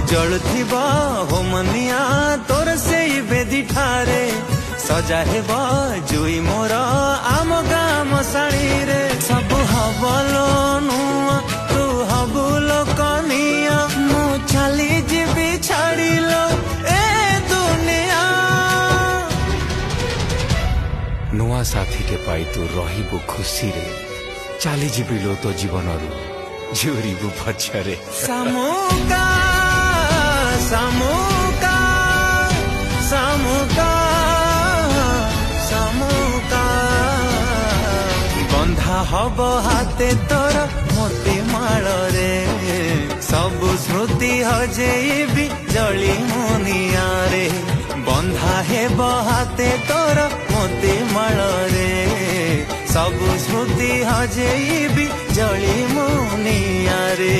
जलुथिबा होमनिया तोर से बेदी ठारे सजा हेबा जुई मोर आम गाम साड़ी रे सब हबलो नुआ तू हबुलो कनिया मु चली जीवी छाड़िलो ए दुनिया। नुआ साथी के पाई तू रहिबु खुशी रे चली जीविलो तो जीवन रू झुरिबु पछरे सामुका सामुका सामुका सामुका बंधा हब हाथे तोर मोती माल रे सबु स्मृति हजेबी जली मुनिया रे बंधा हेब हाथे तोर मोती माल रे सबु स्मृति हजेबी जली मुनिया रे।